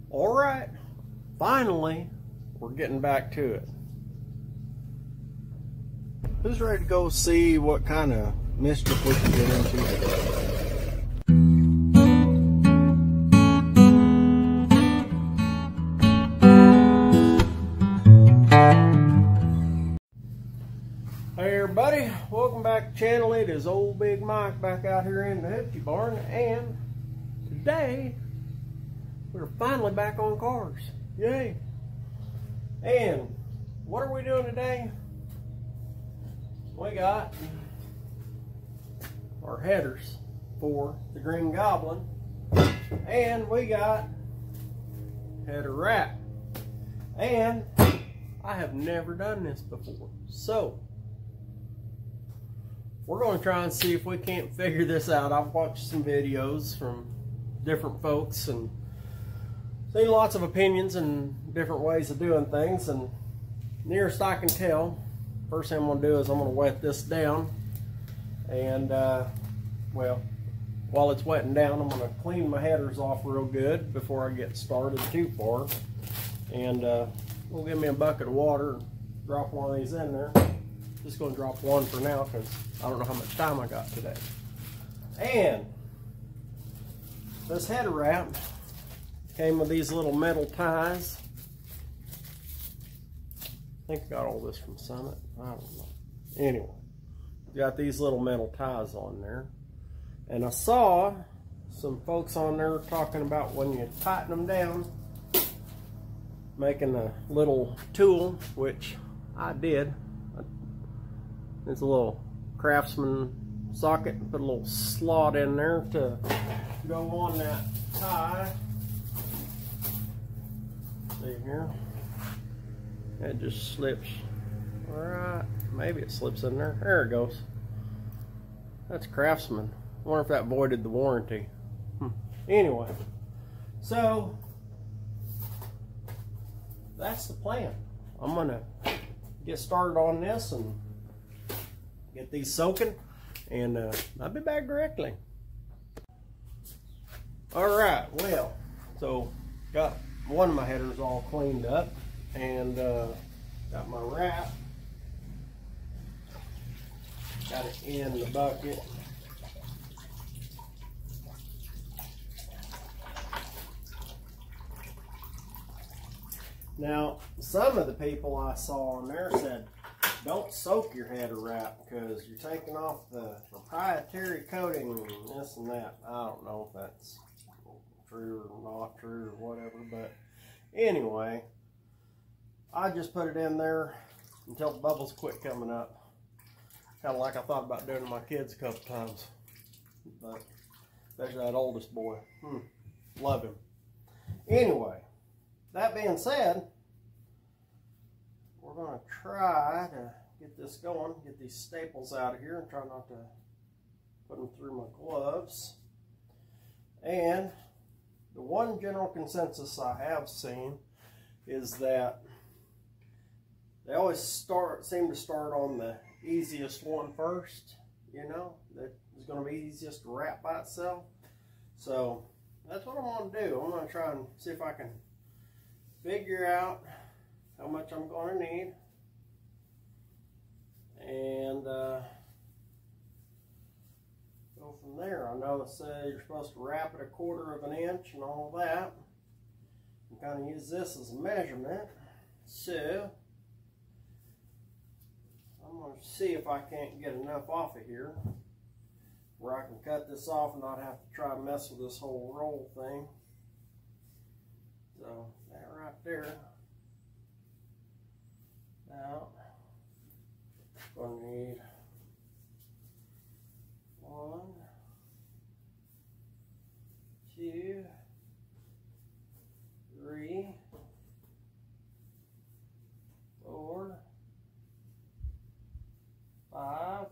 All right, finally, we're getting back to it. Who's ready to go see what kind of mischief we can get into today? Hey everybody, welcome back to the channel. It is old Big Mike back out here in the Hoochie Barn, and today we're finally back on cars. Yay! And what are we doing today? We got our headers for the Green Goblin, and we got header wrap. And I have never done this before, so we're going to try and see if we can't figure this out. I've watched some videos from different folks and seen lots of opinions and different ways of doing things, and nearest I can tell, first thing I'm going to do is I'm going to wet this down, and well, while it's wetting down, I'm going to clean my headers off real good before I get started too far. And we'll give me a bucket of water and drop one of these in there. Just going to drop one for now because I don't know how much time I got today. And this header wrap came with these little metal ties. I think I got all this from Summit. I don't know. Anyway, got these little metal ties on there. And I saw some folks on there talking about when you tighten them down, making a little tool, which I did. It's a little Craftsman socket. Put a little slot in there to go on that tie. See here? It just slips right. Maybe it slips in there. There it goes. That's Craftsman. I wonder if that voided the warranty. Anyway, so that's the plan. I'm gonna get started on this and get these soaking, and I'll be back directly. Alright, well, so got one of my headers all cleaned up, and got my wrap, got it in the bucket. Now, some of the people I saw on there said, don't soak your header wrap because you're taking off the proprietary coating and this and that. I don't know if that's true or not true or whatever, but anyway, I just put it in there until the bubbles quit coming up. Kind of like I thought about doing to my kids a couple times, but especially that oldest boy. Love him. Anyway, that being said, we're going to try to get this going, get these staples out of here and try not to put them through my gloves. And the one general consensus I have seen is that they always seem to start on the easiest one first, you know, that is going to be easiest to wrap by itself. So that's what I'm going to do. I'm going to try and see if I can figure out how much I'm going to need, and go from there. I know it says you're supposed to wrap it 1/4 of an inch and all that, and kind of use this as a measurement. So I'm going to see if I can't get enough off of here where I can cut this off and not have to try to mess with this whole roll thing. So that right there. Now, going to need 1, 2, 3, 4, 5,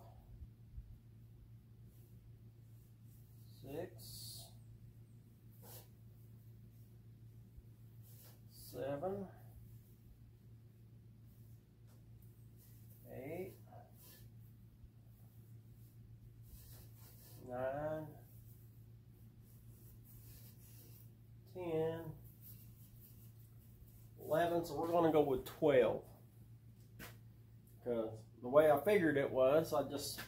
6, 7, 8, 9, 10, 11, so we're going to go with 12. Because the way I figured it was, I just,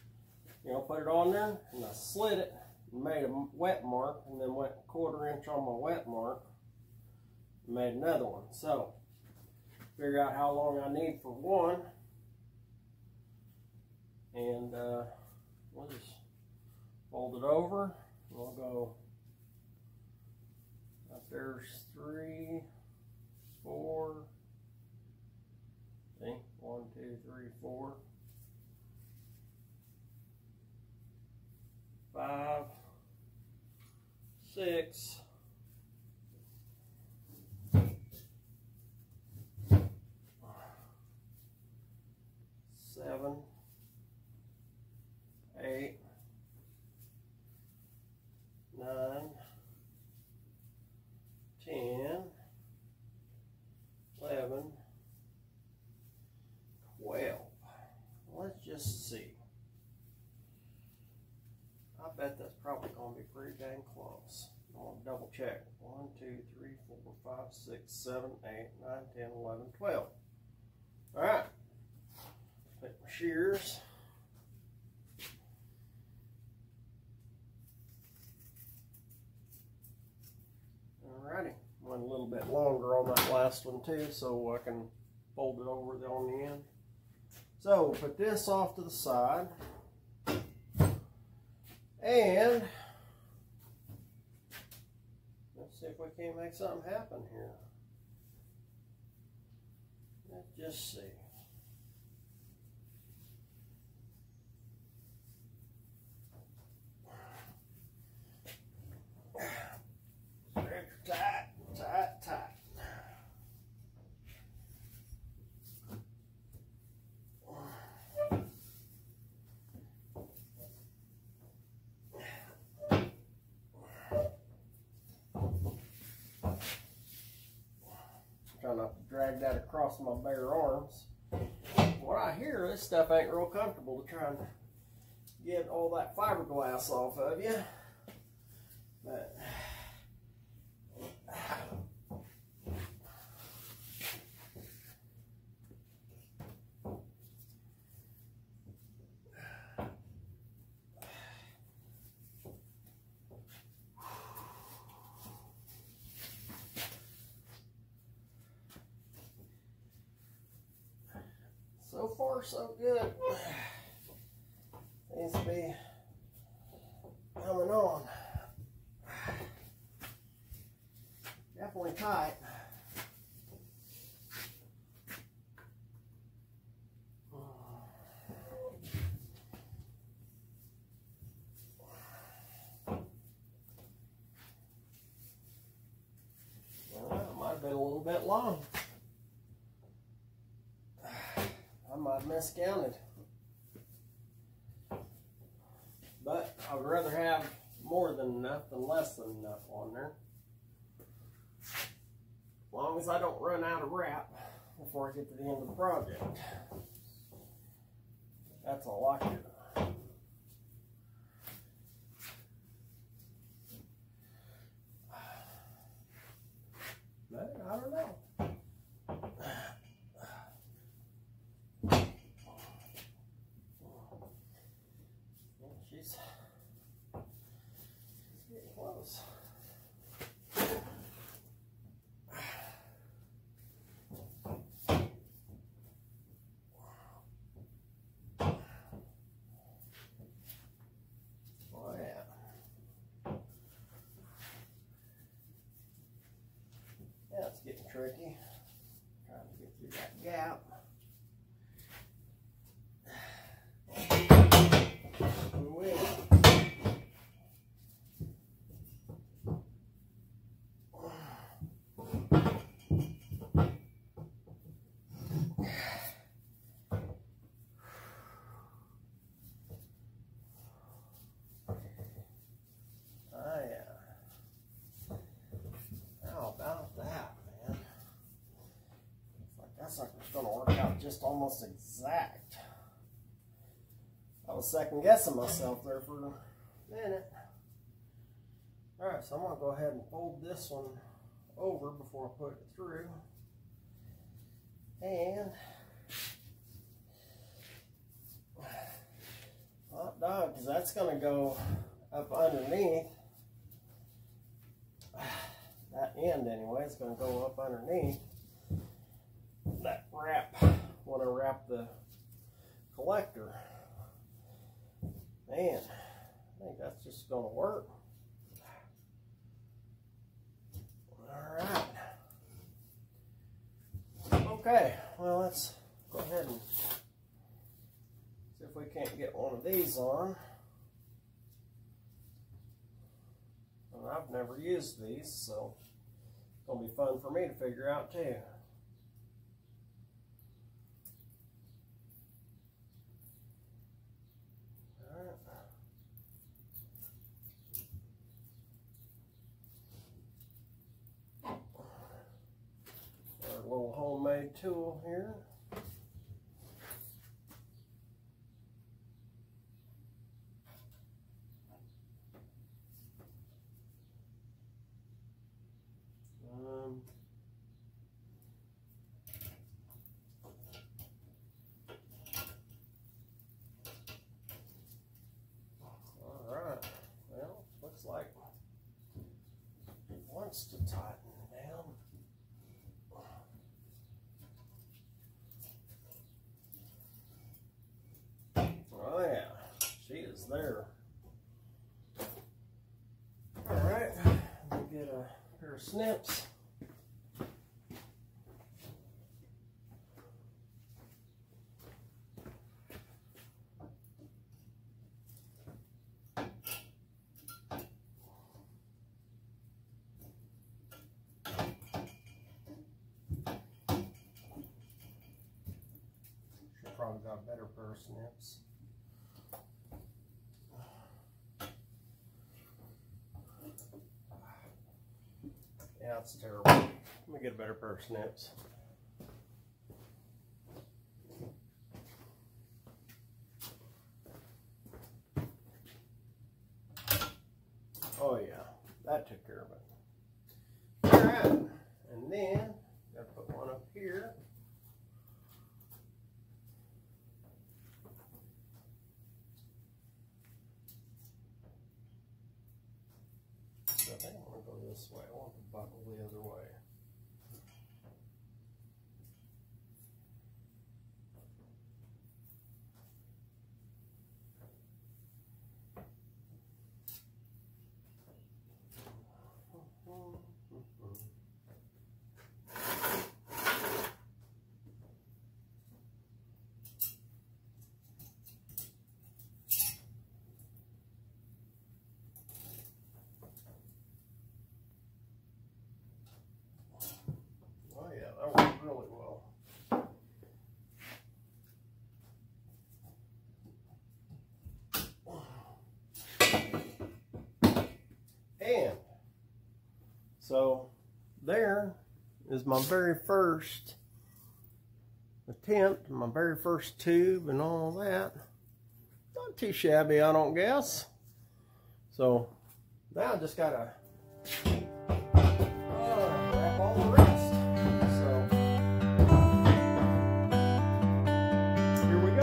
put it on there and I slid it and made a wet mark, and then went 1/4 inch on my wet mark and made another one. So figure out how long I need for one, and we'll just fold it over. We'll go up there's 3, 4. See, 1, 2, 3, 4, 5, 6, 7, 8, 9, 10, 11, 12. Let's just see. I bet that's probably going to be pretty dang close. I'm going to double check. 1, 2, 3, 4, 5, 6, 7, 8, 9, 10, 11, 12. All right. Pick my shears. Alrighty. Went a little bit longer on that last one too, so I can fold it over on the end. So put this off to the side, and let's see if we can't make something happen here. Let's just see. Tight, tight, tight. Trying not to drag that across my bare arms. What I hear, this stuff ain't real comfortable to try and get all that fiberglass off of you. But so far, so good. Seems to be coming on. Definitely tight. Well, it might have been a little bit long. I might have miscounted. But I would rather have more than enough than less than enough on there. As long as I don't run out of wrap before I get to the end of the project. That's all I care. But I don't know. She's getting close. Oh yeah. Yeah, it's getting tricky. Trying to get through that gap. Sucker's gonna work out just almost exact. I was second guessing myself there for a minute. Alright, so I'm gonna go ahead and fold this one over before I put it through. And hot dog, because that's going to go up underneath. That end anyway, it's going to go up underneath that wrap when I wrap the collector. Man, I think that's just going to work. Alright. Okay, well, let's go ahead and see if we can't get one of these on. And I've never used these, so it's going to be fun for me to figure out too. Our little homemade tool here. Alright, well, looks like it wants to tighten down. Oh yeah, she is there. Alright, let me get a pair of snips. Probably got a better pair of snips. Yeah, it's terrible. Let me get a better pair of snips. Oh yeah, that took care of it. Alright, and then gotta put one up here. I think I want to go this way. I want the buckle the other way. Oh yeah, that worked really well. And so there is my very first attempt, my very first tube and all that. Not too shabby, I don't guess. So now I just gotta wrap all the rest. So here we go.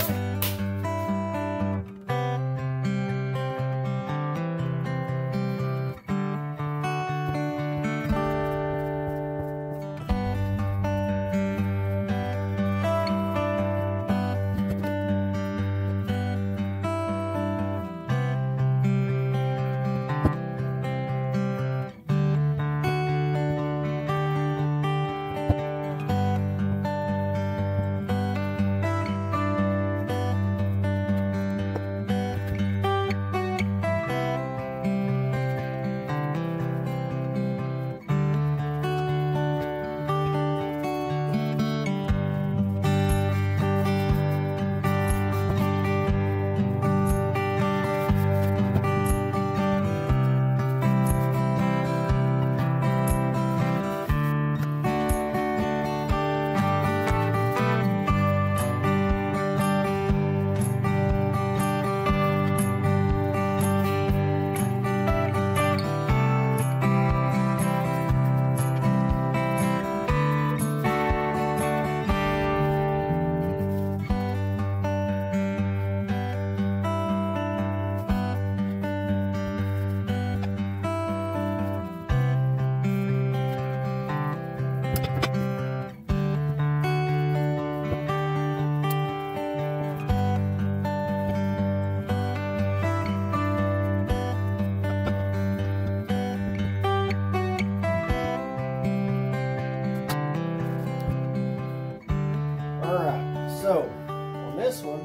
So on this one,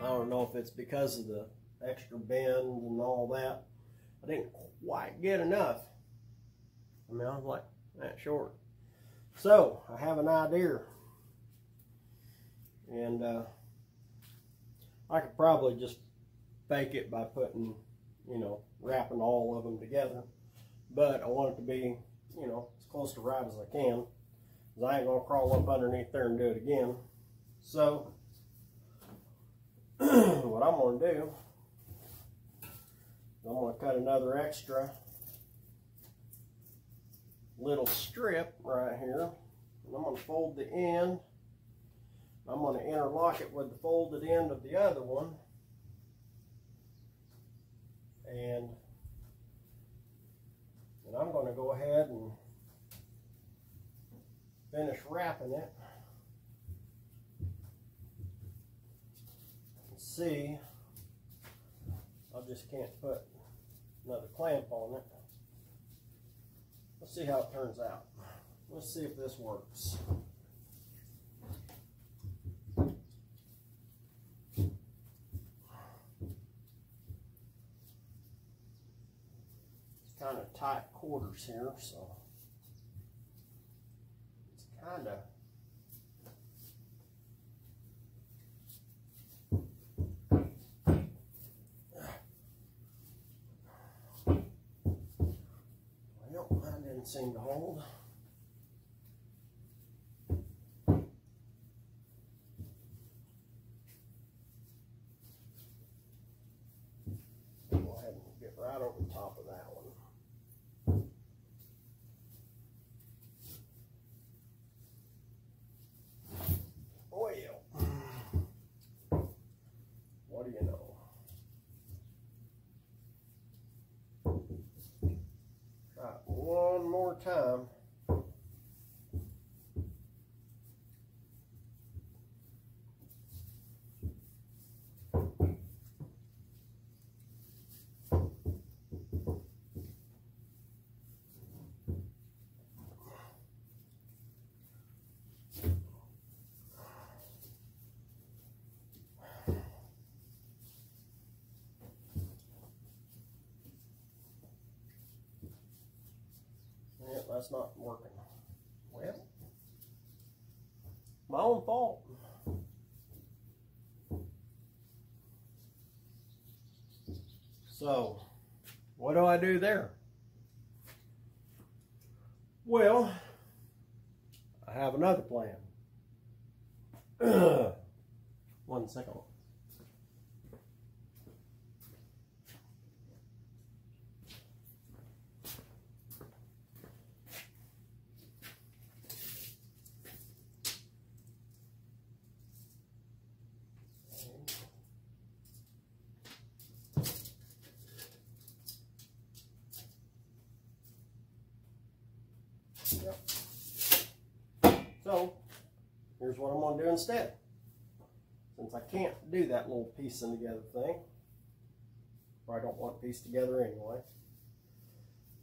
I don't know if it's because of the extra bend and all that, I didn't quite get enough. I mean, I was like that short. So I have an idea, and I could probably just fake it by putting, you know, wrapping all of them together. But I want it to be, you know, as close to right as I can, because I ain't gonna crawl up underneath there and do it again. So what I'm gonna do, I'm gonna cut another extra little strip right here, and I'm gonna fold the end. I'm gonna interlock it with the folded end of the other one, and I'm gonna go ahead and finish wrapping it. See, I just can't put another clamp on it. Let's see how it turns out. Let's see if this works. It's kind of tight quarters here, so it's kind of seem to hold. Go ahead and get right over the top of that one. Well, what do you know? One more time. That's not working. Well, my own fault. So, what do I do there? Well, I have another plan. 1 second. Yep. So, here's what I'm going to do instead. Since I can't do that little piecing together thing, or I don't want it pieced together anyway,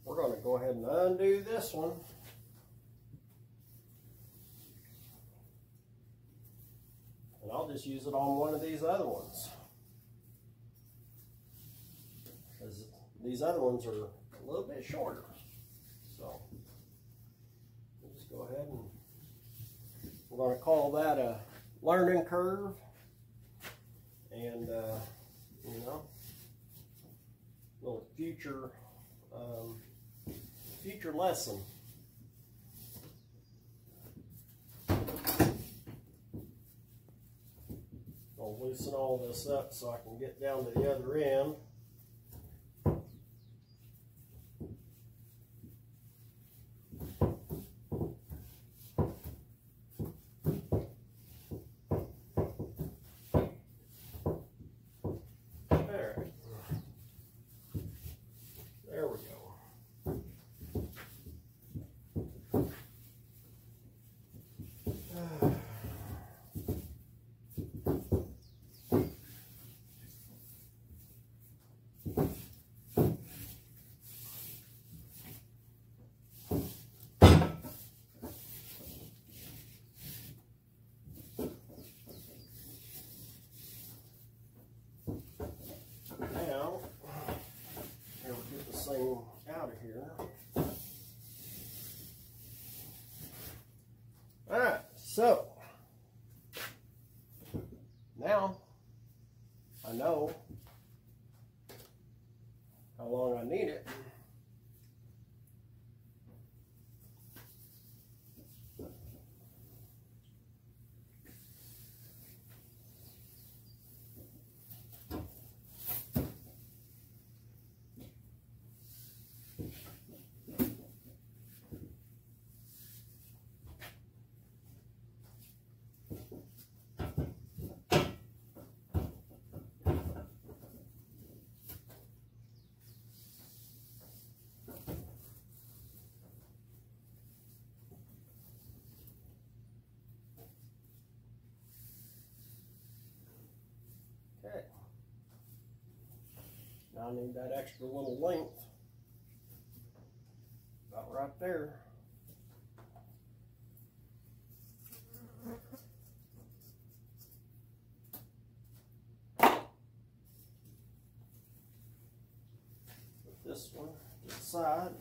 we're going to go ahead and undo this one. And I'll just use it on one of these other ones, because these other ones are a little bit shorter. So we'll just go ahead and we're going to call that a learning curve, and you know, little future lesson. I'll loosen all this up so I can get down to the other end. So now I know how long I need it. Okay. Now I need that extra little length. About right there. Put this one to the side.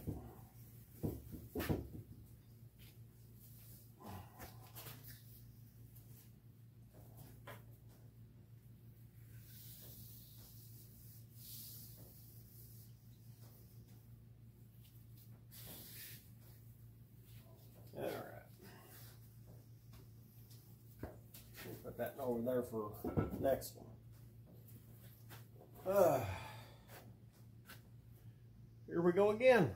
Put that over there for next one. Here we go again.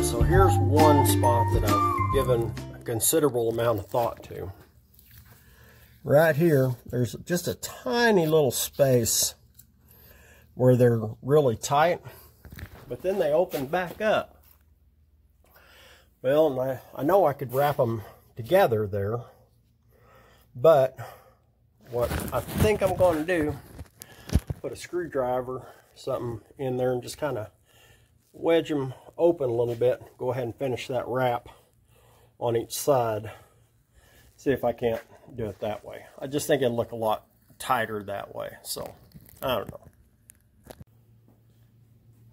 So here's one spot that I've given a considerable amount of thought to. Right here, there's just a tiny little space where they're really tight, but then they open back up. Well, and I know I could wrap them together there, but what I think I'm going to do, put a screwdriver, something in there and just kind of wedge them open a little bit. Go ahead and finish that wrap on each side. See if I can't do it that way. I just think it'll look a lot tighter that way. So, I don't know.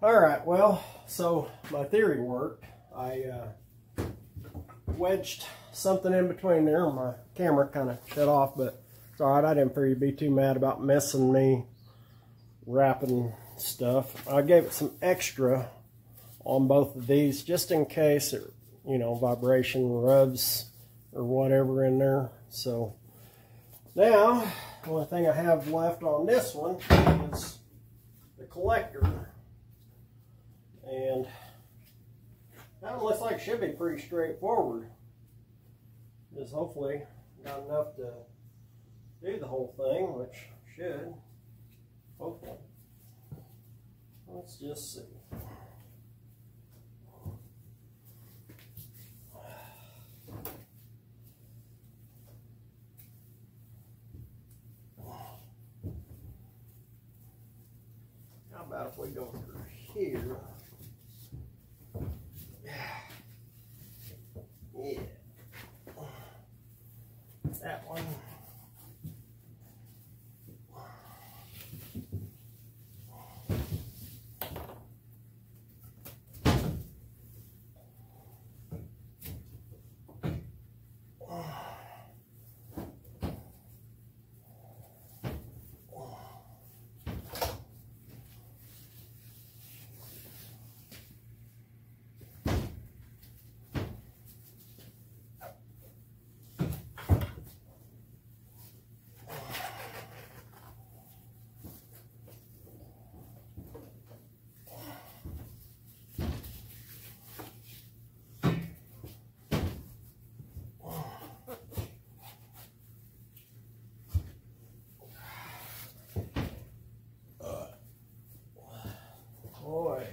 Alright, well, so my theory worked. I wedged something in between there. My camera kind of shut off, but it's all right. I didn't figure you'd be too mad about missing me wrapping stuff. I gave it some extra on both of these just in case it, you know, vibration rubs or whatever in there. So now the only thing I have left on this one is the collector, and that one looks like it should be pretty straightforward. Just hopefully got enough to do the whole thing, which should, hopefully. Let's just see. How about if we go through here? Yeah. That one. Boy.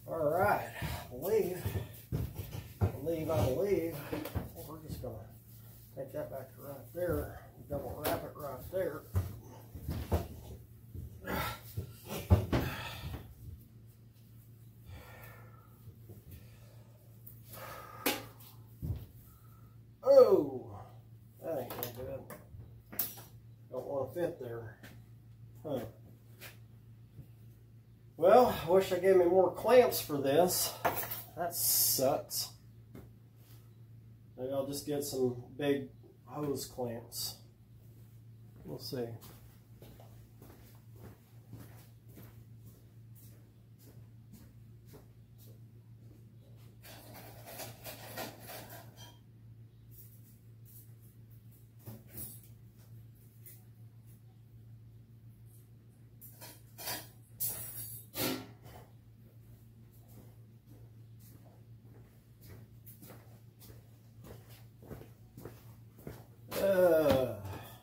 All right, I believe we're just gonna take that back to right there, double wrap it right there. Oh, that ain't no good. Don't want to fit there. Huh. Well, I wish they gave me more clamps for this. That sucks. Maybe I'll just get some big hose clamps. We'll see.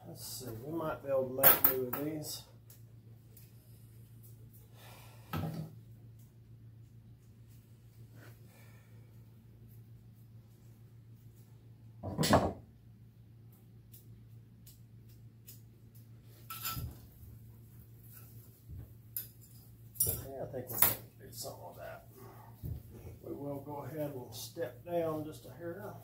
Let's see, we might be able to make do with these. Yeah, I think we're going to do something with that. We will go ahead and step down just a hair.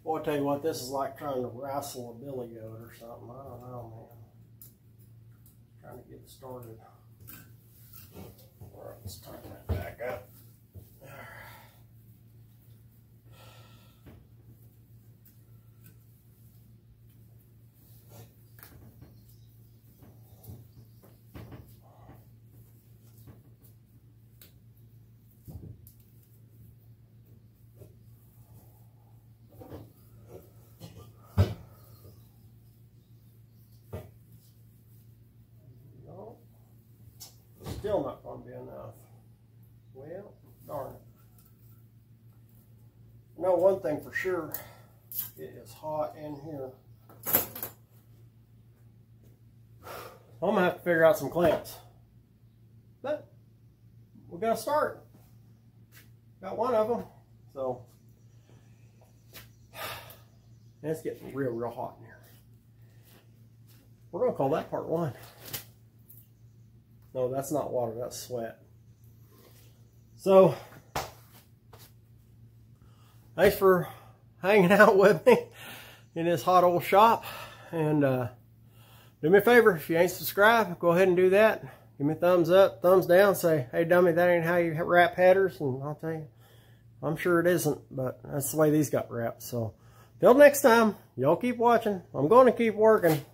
Boy, I tell you what, this is like trying to wrestle a billy goat or something. I don't know, man. Trying to get it started. All right, let's tighten that back up. Still not going to be enough. Well, darn it. I know one thing for sure. It is hot in here. I'm gonna have to figure out some clamps. But we gotta start. Got one of them. So and it's getting real hot in here. We're gonna call that part one. No, that's not water, that's sweat. So thanks for hanging out with me in this hot old shop. And do me a favor, if you ain't subscribed, go ahead and do that. Give me a thumbs up, thumbs down, say, hey dummy, that ain't how you wrap headers. And I'll tell you, I'm sure it isn't, but that's the way these got wrapped. So till next time, y'all keep watching. I'm going to keep working.